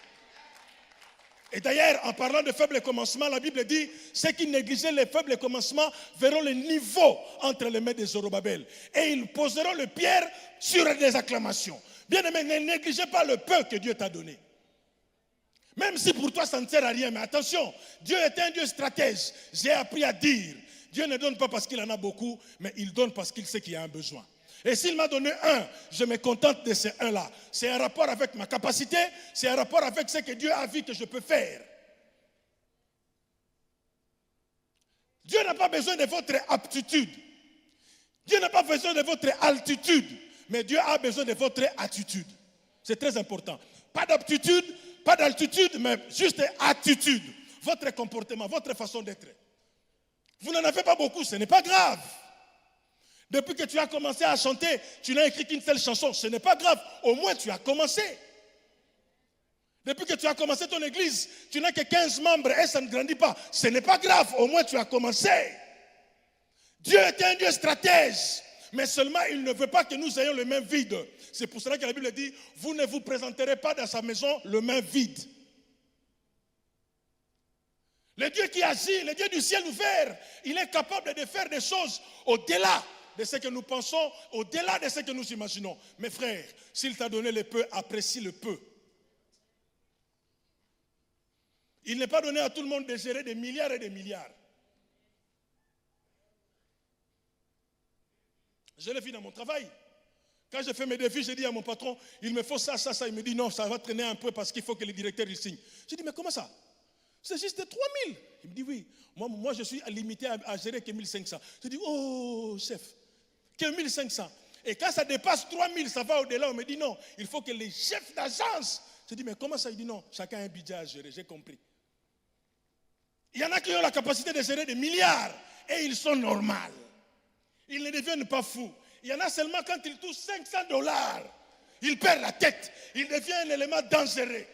Et d'ailleurs, en parlant de faibles commencements, la Bible dit, ceux qui négligeaient les faibles commencements verront le niveau entre les mains de Zorobabel. Et ils poseront le pierre sur des acclamations. Bien aimé, ne négligez pas le peu que Dieu t'a donné. Même si pour toi ça ne sert à rien, mais attention, Dieu est un Dieu stratège. J'ai appris à dire, Dieu ne donne pas parce qu'il en a beaucoup, mais il donne parce qu'il sait qu'il y a un besoin. Et s'il m'a donné un, je me contente de ce un-là. C'est un rapport avec ma capacité, c'est un rapport avec ce que Dieu a vu que je peux faire. Dieu n'a pas besoin de votre aptitude. Dieu n'a pas besoin de votre altitude, mais Dieu a besoin de votre attitude. C'est très important. Pas d'aptitude, pas d'altitude, mais juste attitude. Votre comportement, votre façon d'être. Vous n'en avez pas beaucoup, ce n'est pas grave. Depuis que tu as commencé à chanter, tu n'as écrit qu'une seule chanson. Ce n'est pas grave, au moins tu as commencé. Depuis que tu as commencé ton église, tu n'as que 15 membres et ça ne grandit pas. Ce n'est pas grave, au moins tu as commencé. Dieu est un Dieu stratège, mais seulement il ne veut pas que nous ayons le main vide. C'est pour cela que la Bible dit, vous ne vous présenterez pas dans sa maison le main vide. Le Dieu qui agit, le Dieu du ciel ouvert, il est capable de faire des choses au-delà de ce que nous pensons, au-delà de ce que nous imaginons. Mes frères, s'il t'a donné le peu, apprécie le peu. Il n'est pas donné à tout le monde de gérer des milliards et des milliards. Je l'ai vu dans mon travail. Quand je fais mes défis, je dis à mon patron, il me faut ça, ça, ça. Il me dit non, ça va traîner un peu parce qu'il faut que le directeur il signe. Je dis mais comment ça? C'est juste 3000. Il me dit oui. Moi je suis limité à gérer que 1500. Je dis oh chef, que 1500. Et quand ça dépasse 3000, ça va au-delà. On me dit non, il faut que les chefs d'agence. Je dis mais comment ça? Il dit non, chacun a un budget à gérer, j'ai compris. Il y en a qui ont la capacité de gérer des milliards et ils sont normaux. Ils ne deviennent pas fous. Il y en a seulement quand ils touchent $500, ils perdent la tête. Il devient un élément dangereux.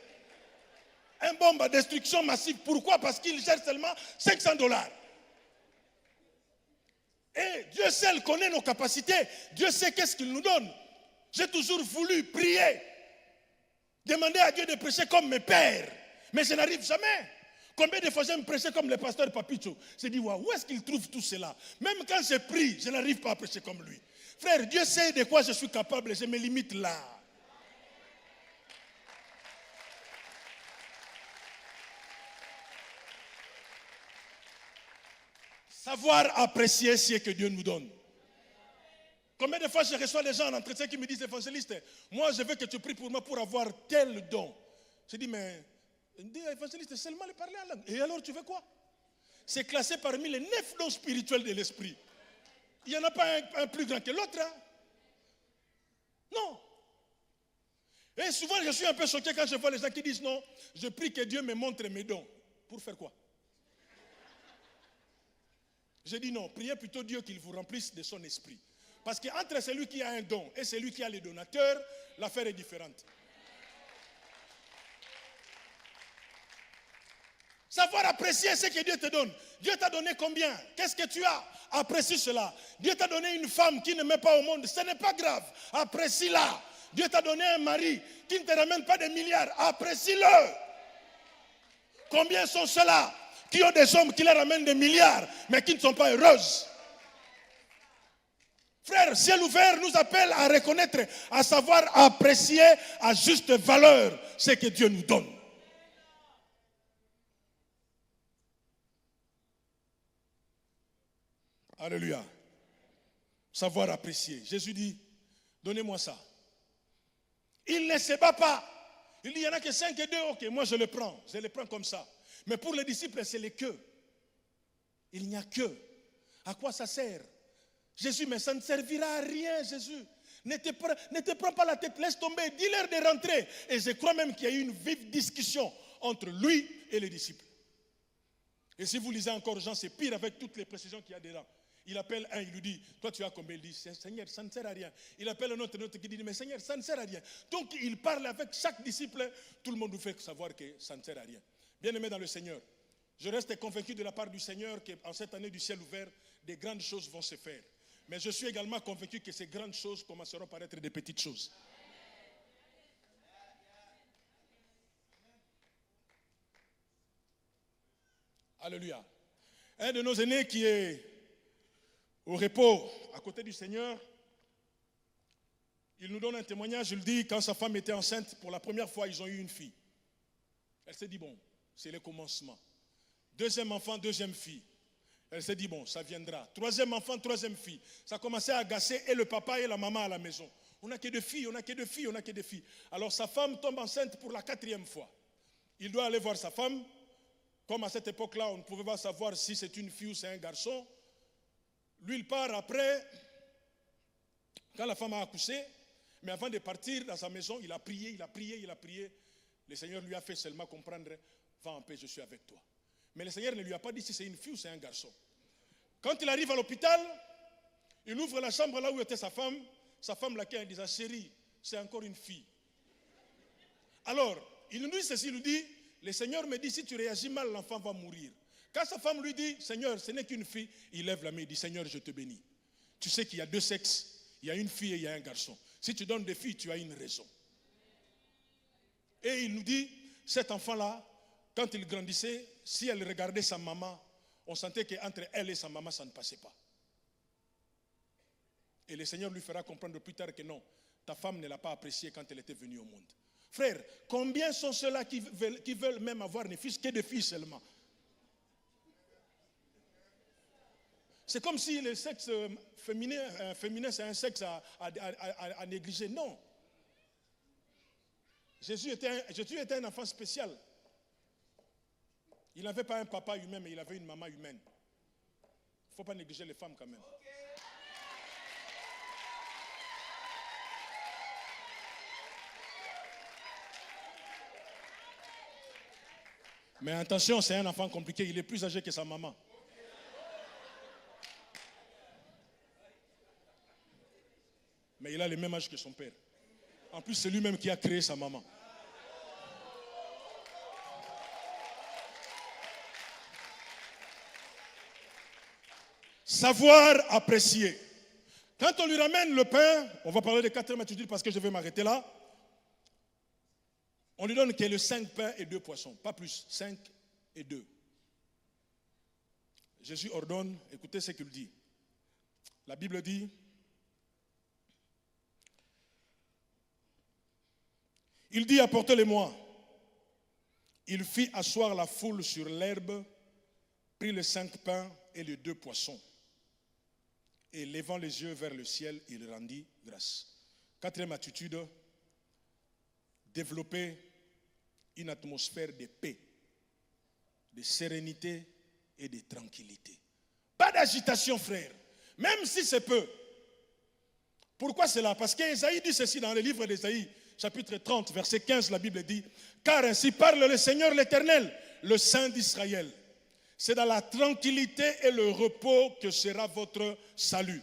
Un bombe à destruction massive. Pourquoi? Parce qu'il gère seulement $500. Et Dieu seul connaît nos capacités. Dieu sait qu'est-ce qu'il nous donne. J'ai toujours voulu prier, demander à Dieu de prêcher comme mes pères. Mais je n'arrive jamais. Combien de fois j'aime prêcher comme le pasteur Papicho? Je dis, où est-ce qu'il trouve tout cela? Même quand je prie, je n'arrive pas à prêcher comme lui. Frère, Dieu sait de quoi je suis capable et je me limite là. Savoir apprécier ce que Dieu nous donne. Combien de fois je reçois des gens en entretien qui me disent, évangéliste, moi je veux que tu pries pour moi pour avoir tel don. Je dis, mais évangéliste, seulement le parler en langue. Et alors tu veux quoi? C'est classé parmi les 9 dons spirituels de l'esprit. Il n'y en a pas un plus grand que l'autre. Hein? Non. Et souvent je suis un peu choqué quand je vois les gens qui disent non, je prie que Dieu me montre mes dons. Pour faire quoi? Je dis non, priez plutôt Dieu qu'il vous remplisse de son esprit. Parce qu'entre celui qui a un don et celui qui a les donateurs, l'affaire est différente. Savoir apprécier ce que Dieu te donne. Dieu t'a donné combien? Qu'est-ce que tu as? Apprécie cela. Dieu t'a donné une femme qui ne met pas au monde. Ce n'est pas grave. Apprécie-la. Dieu t'a donné un mari qui ne te ramène pas des milliards. Apprécie-le. Combien sont ceux-là qui ont des hommes qui leur ramènent des milliards, mais qui ne sont pas heureuses? Frère, ciel ouvert nous appelle à reconnaître, à savoir apprécier à juste valeur ce que Dieu nous donne. Alléluia. Savoir apprécier. Jésus dit, donnez-moi ça. Il ne se bat pas. Il dit, il n'y en a que 5 et 2, ok, moi je le prends comme ça. Mais pour les disciples, c'est les queues. Il n'y a que. À quoi ça sert? Jésus, mais ça ne servira à rien, Jésus. Ne te prends pas la tête, laisse tomber, dis-leur de rentrer. Et je crois même qu'il y a eu une vive discussion entre lui et les disciples. Et si vous lisez encore Jean, c'est pire avec toutes les précisions qu'il y a dedans. Il appelle un, il lui dit, toi tu as combien? Il dit, Seigneur, ça ne sert à rien. Il appelle un autre qui dit, mais Seigneur, ça ne sert à rien. Donc il parle avec chaque disciple, tout le monde nous fait savoir que ça ne sert à rien. Bien-aimé dans le Seigneur, je reste convaincu de la part du Seigneur qu'en cette année du ciel ouvert, des grandes choses vont se faire. Mais je suis également convaincu que ces grandes choses commenceront par être des petites choses. Alléluia. Un de nos aînés qui est au repos à côté du Seigneur, il nous donne un témoignage. Il dit, quand sa femme était enceinte, pour la première fois, ils ont eu une fille. Elle s'est dit, bon, c'est le commencement. Deuxième enfant, deuxième fille. Elle s'est dit, bon, ça viendra. Troisième enfant, troisième fille. Ça commençait à agacer et le papa et la maman à la maison. On n'a que deux filles, on n'a que deux filles, on n'a que deux filles. Alors sa femme tombe enceinte pour la 4e fois. Il doit aller voir sa femme. Comme à cette époque-là, on ne pouvait pas savoir si c'est une fille ou c'est un garçon. Lui, il part après, quand la femme a accouché. Mais avant de partir dans sa maison, il a prié, il a prié, il a prié. Le Seigneur lui a fait seulement comprendre, va en paix, je suis avec toi. Mais le Seigneur ne lui a pas dit si c'est une fille ou c'est un garçon. Quand il arrive à l'hôpital, il ouvre la chambre là où était sa femme laquelle disait, chérie, c'est encore une fille. Alors, il nous dit ceci, il nous dit, le Seigneur me dit, si tu réagis mal, l'enfant va mourir. Quand sa femme lui dit, Seigneur, ce n'est qu'une fille, il lève la main et dit, Seigneur, je te bénis. Tu sais qu'il y a 2 sexes, il y a une fille et il y a un garçon. Si tu donnes des filles, tu as une raison. Et il nous dit, cet enfant-là, quand il grandissait, si elle regardait sa maman, on sentait qu'entre elle et sa maman, ça ne passait pas. Et le Seigneur lui fera comprendre plus tard que non, ta femme ne l'a pas apprécié quand elle était venue au monde. Frère, combien sont ceux-là qui veulent même avoir des fils que des filles seulement? C'est comme si le sexe féminin c'est un sexe à négliger. Non. Jésus était un enfant spécial. Il n'avait pas un papa humain, mais il avait une maman humaine. Il ne faut pas négliger les femmes quand même. Mais attention, c'est un enfant compliqué. Il est plus âgé que sa maman. Mais il a le même âge que son père. En plus, c'est lui-même qui a créé sa maman. Savoir apprécier. Quand on lui ramène le pain, on va parler de 4e attitude parce que je vais m'arrêter là. On lui donne que le 5 pains et 2 poissons, pas plus, 5 et 2. Jésus ordonne, écoutez ce qu'il dit. La Bible dit, il dit apportez-les-moi. Il fit asseoir la foule sur l'herbe, prit les 5 pains et les 2 poissons. Et levant les yeux vers le ciel, il rendit grâce. 4e attitude, développer une atmosphère de paix, de sérénité et de tranquillité. Pas d'agitation, frère, même si c'est peu. Pourquoi cela? Parce qu'Ésaïe dit ceci dans le livre d'Ésaïe, chapitre 30, verset 15, la Bible dit, « Car ainsi parle le Seigneur l'Éternel, le Saint d'Israël. C'est dans la tranquillité et le repos que sera votre salut.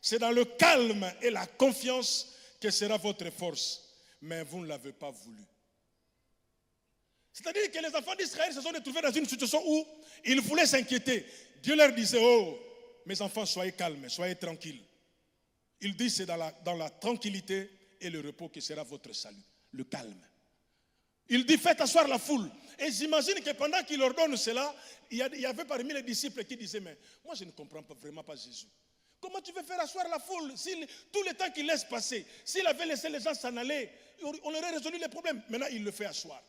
C'est dans le calme et la confiance que sera votre force. Mais vous ne l'avez pas voulu. » C'est-à-dire que les enfants d'Israël se sont retrouvés dans une situation où ils voulaient s'inquiéter. Dieu leur disait, oh, mes enfants, soyez calmes, soyez tranquilles. Il dit, c'est dans la tranquillité et le repos que sera votre salut. Le calme. Il dit, faites asseoir la foule. Et j'imagine que pendant qu'il ordonne cela, il y avait parmi les disciples qui disaient, mais moi je ne comprends vraiment pas Jésus. Comment tu veux faire asseoir la foule tout le temps qu'il laisse passer? S'il avait laissé les gens s'en aller, on aurait résolu les problèmes. Maintenant, il le fait asseoir.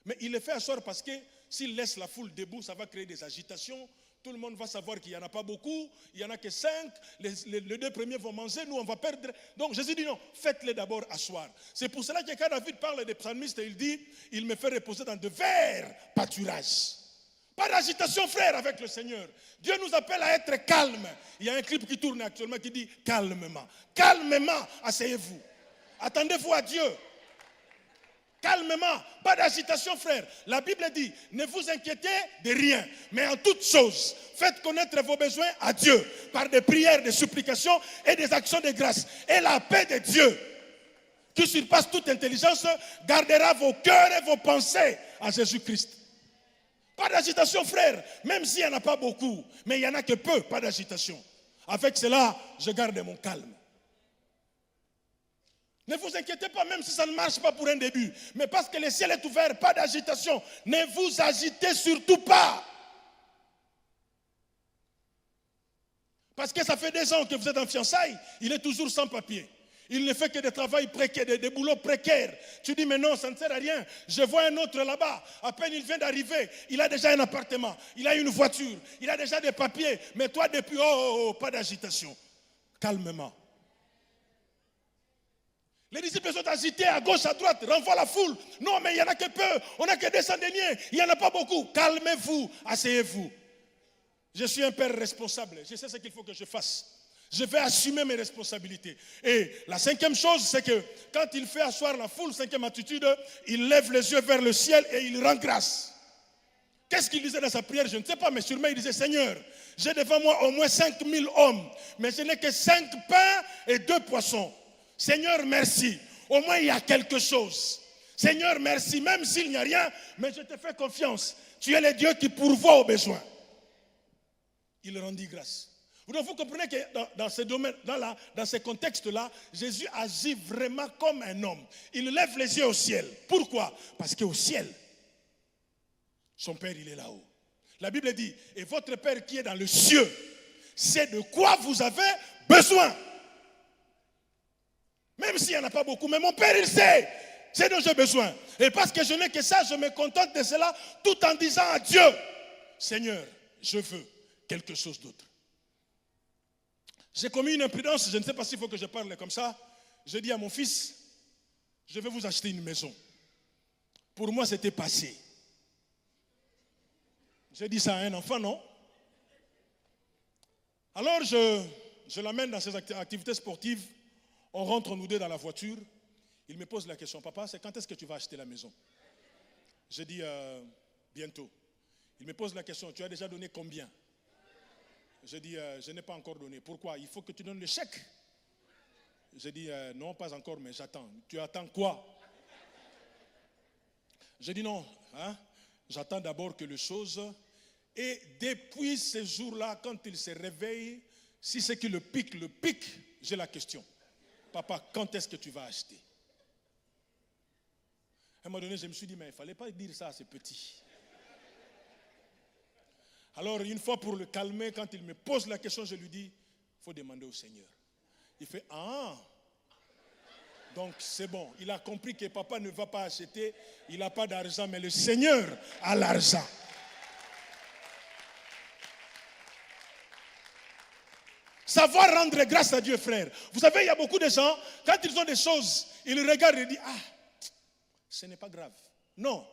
Mais il le fait asseoir parce que s'il laisse la foule debout, ça va créer des agitations. Tout le monde va savoir qu'il n'y en a pas beaucoup. Il n'y en a que 5. Les 2 premiers vont manger, nous on va perdre. Donc Jésus dit non, faites-les d'abord asseoir. C'est pour cela que quand David parle des psalmistes, il dit, il me fait reposer dans de verts pâturages. Pas d'agitation, frère, avec le Seigneur. Dieu nous appelle à être calme. Il y a un clip qui tourne actuellement qui dit calmement. Calmement, asseyez-vous. Attendez-vous à Dieu. Calmement, pas d'agitation, frère. La Bible dit, ne vous inquiétez de rien, mais en toutes choses, faites connaître vos besoins à Dieu par des prières, des supplications et des actions de grâce. Et la paix de Dieu, qui surpasse toute intelligence, gardera vos cœurs et vos pensées à Jésus-Christ. Pas d'agitation, frère, même s'il n'y en a pas beaucoup, mais il n'y en a que peu, pas d'agitation. Avec cela, je garde mon calme. Ne vous inquiétez pas, même si ça ne marche pas pour un début. Mais parce que le ciel est ouvert, pas d'agitation. Ne vous agitez surtout pas. Parce que ça fait 2 ans que vous êtes en fiançailles, il est toujours sans papier. Il ne fait que des travaux précaires, des boulots précaires. Tu dis, mais non, ça ne sert à rien. Je vois un autre là-bas. À peine il vient d'arriver, il a déjà un appartement, il a une voiture, il a déjà des papiers. Mais toi, depuis, pas d'agitation. Calmement. Les disciples sont agités à gauche, à droite, renvoient la foule. Non, mais il n'y en a que peu, on n'a que 200 deniers, il n'y en a pas beaucoup. Calmez-vous, asseyez-vous. Je suis un père responsable, je sais ce qu'il faut que je fasse. Je vais assumer mes responsabilités. Et la 5e chose, c'est que quand il fait asseoir la foule, 5e attitude, il lève les yeux vers le ciel et il rend grâce. Qu'est-ce qu'il disait dans sa prière? Je ne sais pas, mais sûrement il disait, Seigneur, j'ai devant moi au moins 5000 hommes, mais je n'ai que 5 pains et 2 poissons. Seigneur, merci. Au moins, il y a quelque chose. Seigneur, merci. Même s'il n'y a rien, mais je te fais confiance. Tu es le Dieu qui pourvoit aux besoins. Il rendit grâce. Vous comprenez que dans ce domaine, dans ce contexte-là, Jésus agit vraiment comme un homme. Il lève les yeux au ciel. Pourquoi? Parce qu'au ciel, son Père, il est là-haut. La Bible dit, et votre Père qui est dans le ciel, c'est de quoi vous avez besoin. Même s'il n'y en a pas beaucoup, mais mon Père, il sait ce dont j'ai besoin. Et parce que je n'ai que ça, je me contente de cela tout en disant à Dieu, Seigneur, je veux quelque chose d'autre. J'ai commis une imprudence, je ne sais pas s'il faut que je parle comme ça. J'ai dit à mon fils, je vais vous acheter une maison. Pour moi, c'était passé. J'ai dit ça à un enfant, non? Alors, je l'amène dans ses activités sportives. On rentre nous deux dans la voiture. Il me pose la question, papa, c'est quand est-ce que tu vas acheter la maison? J'ai dit, bientôt. Il me pose la question, tu as déjà donné combien? J'ai dit, je n'ai pas encore donné. Pourquoi? Il faut que tu donnes le chèque. J'ai dit, non, pas encore, mais j'attends. Tu attends quoi? J'ai dit, non, hein? J'attends d'abord que les choses... Et depuis ce jour-là, quand il se réveille, si c'est qu'il le pique, j'ai la question. Papa, quand est-ce que tu vas acheter? À un moment donné, je me suis dit, mais il ne fallait pas dire ça à ce petit. Alors, une fois pour le calmer, quand il me pose la question, je lui dis, il faut demander au Seigneur. Il fait, ah, donc c'est bon. Il a compris que papa ne va pas acheter, il n'a pas d'argent, mais le Seigneur a l'argent. Savoir rendre grâce à Dieu, frère. Vous savez, il y a beaucoup de gens, quand ils ont des choses, ils regardent et disent, ah, ce n'est pas grave. Non.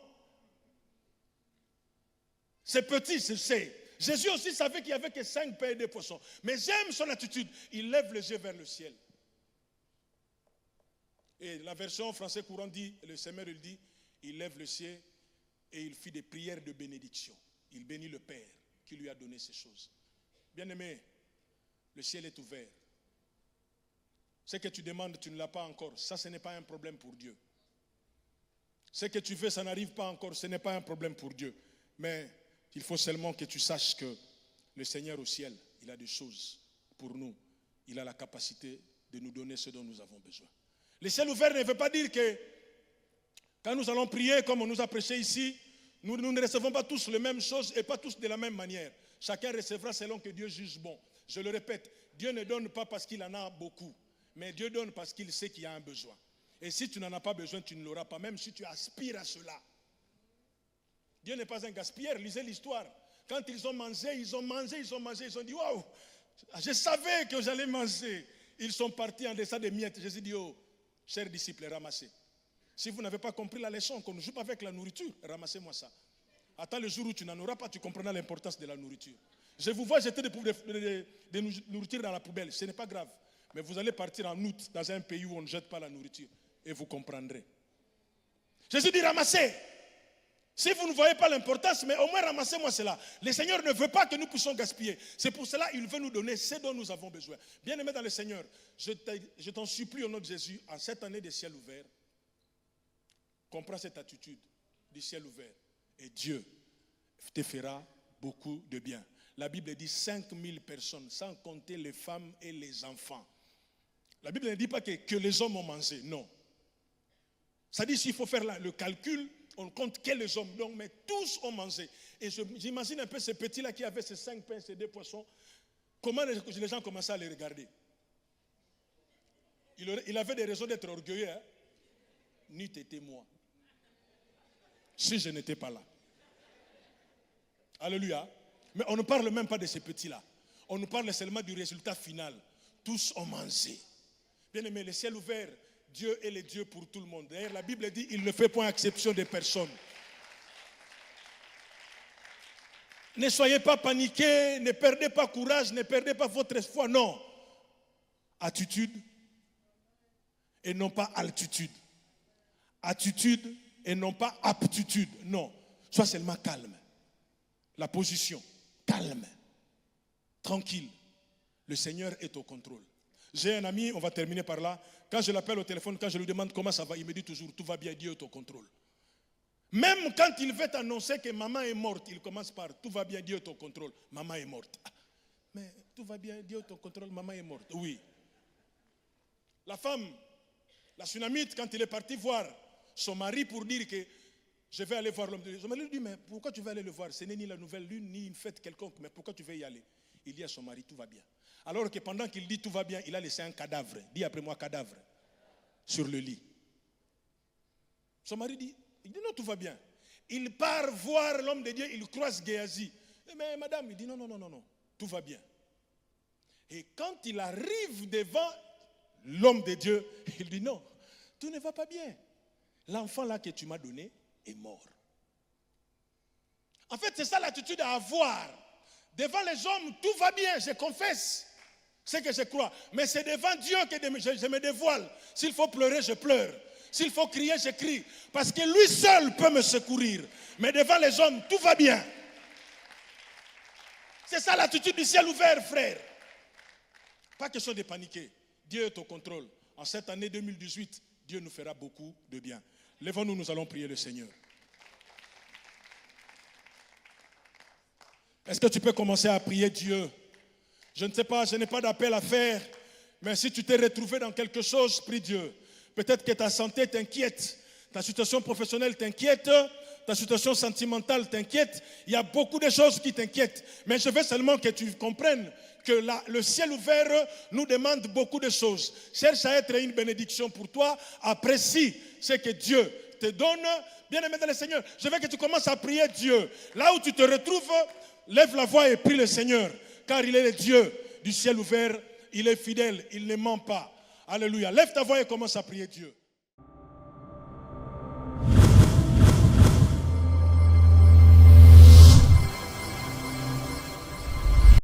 C'est petit, je sais. Jésus aussi savait qu'il n'y avait que 5 pains et 2 poissons. Mais j'aime son attitude. Il lève les yeux vers le ciel. Et la version français courant dit, le Seigneur il dit, il lève le ciel et il fit des prières de bénédiction. Il bénit le Père qui lui a donné ces choses. Bien-aimé, le ciel est ouvert. Ce que tu demandes, tu ne l'as pas encore. Ça, ce n'est pas un problème pour Dieu. Ce que tu veux, ça n'arrive pas encore. Ce n'est pas un problème pour Dieu. Mais il faut seulement que tu saches que le Seigneur au ciel, il a des choses pour nous. Il a la capacité de nous donner ce dont nous avons besoin. Le ciel ouvert ne veut pas dire que quand nous allons prier, comme on nous a prêché ici, nous ne recevons pas tous les mêmes choses et pas tous de la même manière. Chacun recevra selon que Dieu juge bon. Je le répète, Dieu ne donne pas parce qu'il en a beaucoup, mais Dieu donne parce qu'il sait qu'il y a un besoin. Et si tu n'en as pas besoin, tu ne l'auras pas, même si tu aspires à cela. Dieu n'est pas un gaspilleur. Lisez l'histoire. Quand ils ont mangé, ils ont dit, waouh, je savais que j'allais manger. Ils sont partis en dessin des miettes. Jésus dit, oh, chers disciples, ramassez. Si vous n'avez pas compris la leçon, qu'on ne joue pas avec la nourriture, ramassez-moi ça. Attends le jour où tu n'en auras pas, tu comprendras l'importance de la nourriture. Je vous vois jeter des nourritures dans la poubelle, ce n'est pas grave. Mais vous allez partir en août dans un pays où on ne jette pas la nourriture. Et vous comprendrez. Jésus dit ramassez. Si vous ne voyez pas l'importance, mais au moins ramassez-moi cela. Le Seigneur ne veut pas que nous puissions gaspiller. C'est pour cela qu'il veut nous donner ce dont nous avons besoin. Bien-aimé dans le Seigneur, je t'en supplie au nom de Jésus, en cette année de ciel ouvert, comprends cette attitude du ciel ouvert. Et Dieu te fera beaucoup de bien. La Bible dit 5000 personnes, sans compter les femmes et les enfants. La Bible ne dit pas que les hommes ont mangé, non. Ça dit s'il faut faire le calcul, on compte que les hommes, donc, mais tous ont mangé. Et j'imagine un peu ces petits-là qui avaient ces 5 pains, ces 2 poissons, comment les gens commençaient à les regarder. Il avait des raisons d'être orgueilleux. Hein? N'eût été moi, si je n'étais pas là. Alléluia. Mais on ne parle même pas de ces petits-là. On nous parle seulement du résultat final. Tous ont mangé. Bien aimé, le ciel ouvert, Dieu est le Dieu pour tout le monde. D'ailleurs, la Bible dit, il ne fait point exception des personnes. Ne soyez pas paniqués, ne perdez pas courage, ne perdez pas votre foi. Non. Attitude et non pas altitude. Attitude et non pas aptitude. Non. Sois seulement calme. La position, calme, tranquille. Le Seigneur est au contrôle. J'ai un ami, on va terminer par là. Quand je l'appelle au téléphone, quand je lui demande comment ça va, il me dit toujours, tout va bien, Dieu est au contrôle. Même quand il veut annoncer que maman est morte, il commence par, tout va bien, Dieu est au contrôle, maman est morte. Ah, mais tout va bien, Dieu est au contrôle, maman est morte. Oui. La femme, la Sunamite, quand il est parti voir son mari pour dire que je vais aller voir l'homme de Dieu. Son mari lui dit, mais pourquoi tu vas aller le voir? Ce n'est ni la nouvelle lune, ni une fête quelconque, mais pourquoi tu veux y aller? Il dit à son mari, tout va bien. Alors que pendant qu'il dit tout va bien, il a laissé un cadavre. Dis après moi, cadavre. sur le lit. Son mari dit non, tout va bien. Il part voir l'homme de Dieu, il croise Géasi. Mais madame, il dit non, tout va bien. Et quand il arrive devant l'homme de Dieu, il dit non, tout ne va pas bien. L'enfant là que tu m'as donné est mort. En fait, c'est ça l'attitude à avoir. Devant les hommes, tout va bien, je confesse ce que je crois. Mais c'est devant Dieu que je me dévoile. S'il faut pleurer, je pleure. S'il faut crier, je crie. Parce que lui seul peut me secourir. Mais devant les hommes, tout va bien. C'est ça l'attitude du ciel ouvert, frère. Pas question de paniquer. Dieu est au contrôle. En cette année 2018, Dieu nous fera beaucoup de bien. Lèvons-nous, nous allons prier le Seigneur. Est-ce que tu peux commencer à prier Dieu? Je ne sais pas, je n'ai pas d'appel à faire. Mais si tu t'es retrouvé dans quelque chose, prie Dieu. Peut-être que ta santé t'inquiète, ta situation professionnelle t'inquiète, ta situation sentimentale t'inquiète. Il y a beaucoup de choses qui t'inquiètent. Mais je veux seulement que tu comprennes que le ciel ouvert nous demande beaucoup de choses. Cherche à être une bénédiction pour toi. Apprécie ce que Dieu te donne. Bien-aimé dans le Seigneur, je veux que tu commences à prier Dieu. Là où tu te retrouves, lève la voix et prie le Seigneur. Car il est le Dieu du ciel ouvert. Il est fidèle, il ne ment pas. Alléluia. Lève ta voix et commence à prier Dieu.